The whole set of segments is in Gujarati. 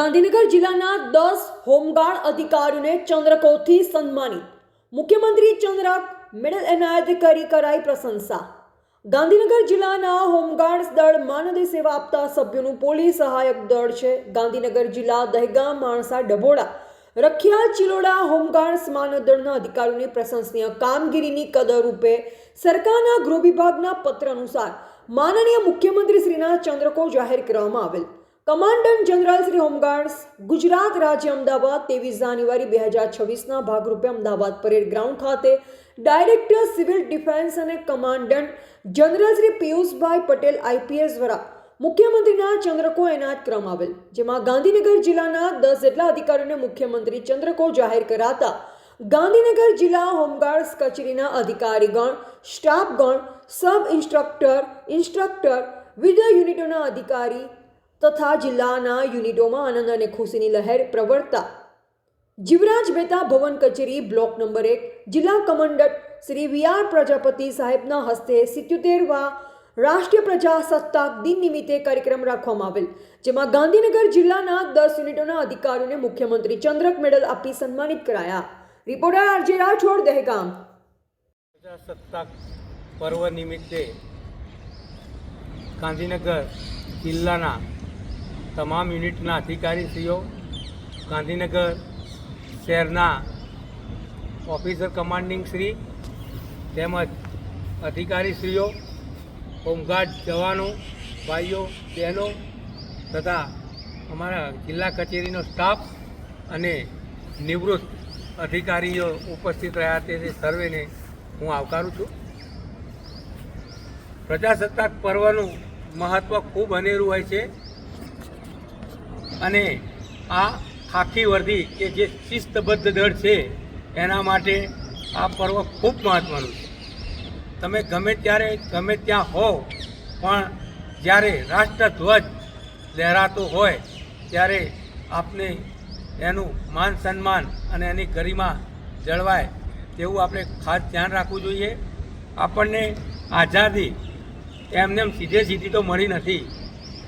ગાંધીનગર જિલ્લાના 10 હોમગાર્ડ અધિકારીઓને ચંદ્રકોથી સન્માનિત. મુખ્યમંત્રી ચંદ્રક મેડલ એનાયત કરી કરાઈ પ્રશંસા. ગાંધીનગર જિલ્લાના હોમગાર્ડ્સ દળ માનદ સેવા આપતા સભ્યોનું પોલીસ સહાયક દળ છે. ગાંધીનગર જિલ્લા દહેગામ, માણસા, ડભોડા, રખિયાલ, ચિલોડા હોમગાર્ડ્સ માનદ દળના અધિકારીઓની પ્રશંસનીય કામગીરીની કદર રૂપે સરકારના ગૃહ વિભાગના પત્ર અનુસાર માનનીય મુખ્યમંત્રી શ્રીના ચંદ્રકો જાહેર કરવામાં આવેલ. Commandant general Shri home guards Gujarat રાજ્ય અમદાવાદ 23 જાન્યુઆરી 2026ના ભાગરૂપે અમદાવાદ પરેડ ગ્રાઉન્ડ ખાતે ડાયરેક્ટર સિવિલ ડિફેન્સ અને કમાન્ડન્ટ જનરલ શ્રી પિયુષભાઈ પટેલ આઈપીએસ દ્વારા મુખ્યમંત્રીના ચંદ્રકો એનાયત કરવામાં આવેલ, જેમાં ગાંધીનગર જિલ્લાના 10 જેટલા અધિકારીઓને મુખ્યમંત્રી ચંદ્રકો જાહેર કરાતા ગાંધીનગર જિલ્લા હોમગાર્ડ્સ કચેરીના અધિકારીગણ, સ્ટાફગણ, સબ ઇન્સ્ટ્રક્ટર, વિવિધ યુનિટોના અધિકારી તથા જિલ્લાના યુનિટોમાં આનંદ અને ખુશીની લહેર પ્રવર્તા જીવરાજ મહેતા ભવન કચેરી બ્લોક નંબર 1 જિલ્લા કમાન્ડન્ટ શ્રી વી.આર. પ્રજાપતિ સાહેબના હસ્તે 77વા રાષ્ટ્રીય પ્રજાસત્તાક દિન નિમિત્તે કાર્યક્રમ રાખવામાં આવેલ, જેમાં ગાંધીનગર જિલ્લાના 10 યુનિટોના અધિકારીઓને મુખ્યમંત્રી ચંદ્રક મેડલ આપી સન્માનિત કરાયા. Reporter RJ Rathod, Dehgam. પ્રજાસત્તાક પર્વ નિમિત્તે ગાંધીનગર જિલ્લાના તમામ યુનિટના અધિકારીશ્રીઓ, ગાંધીનગર શહેરના ઓફિસર કમાન્ડિંગ શ્રી તેમજ અધિકારીશ્રીઓ, હોમગાર્ડ જવાનો, ભાઈઓ, બહેનો તથા અમારા જિલ્લા કચેરીનો સ્ટાફ અને નિવૃત્ત અધિકારીઓ ઉપસ્થિત રહ્યા તે સર્વેને હું આવકારું છું. પ્રજાસત્તાક પર્વનું મહત્ત્વ ખૂબ અનેરું હોય છે અને આ ખાખી વર્દી કે જે શિસ્તબદ્ધ દળ છે એના માટે આ પર્વ ખૂબ મહત્ત્વનું છે. તમે ગમે ત્યારે ગમે ત્યાં હો, પણ જ્યારે રાષ્ટ્રધ્વજ લહેરાતો હોય ત્યારે આપને એનું માન સન્માન અને એની ગરિમા જળવાય તેવું આપણે ખાસ ધ્યાન રાખવું જોઈએ. આપણને આઝાદી એમને સીધી તો મળી નથી.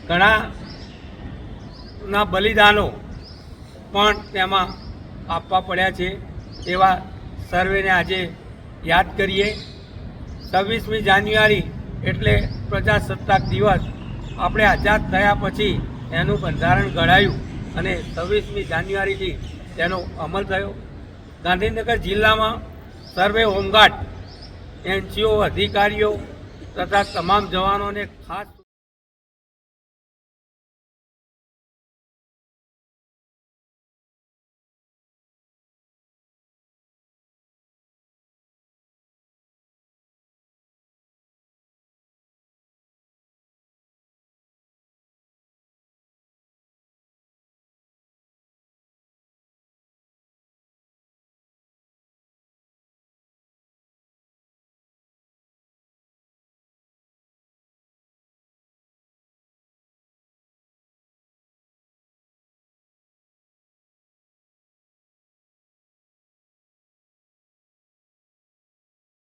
ઘણાના બલિદાનો પણ તેમાં આપવા પડ્યા છે. એવા સર્વેને આજે યાદ કરીએ. 26મી જાન્યુઆરી એટલે પ્રજાસત્તાક દિવસ. આપણે આઝાદ થયા પછી એનું બંધારણ ઘડાયું અને 26મી જાન્યુઆરીથી તેનો અમલ થયો. ગાંધીનગર જિલ્લામાં સર્વે હોમગાર્ડ, એનસીઓ અધિકારીઓ તથા તમામ જવાનોને ખાસ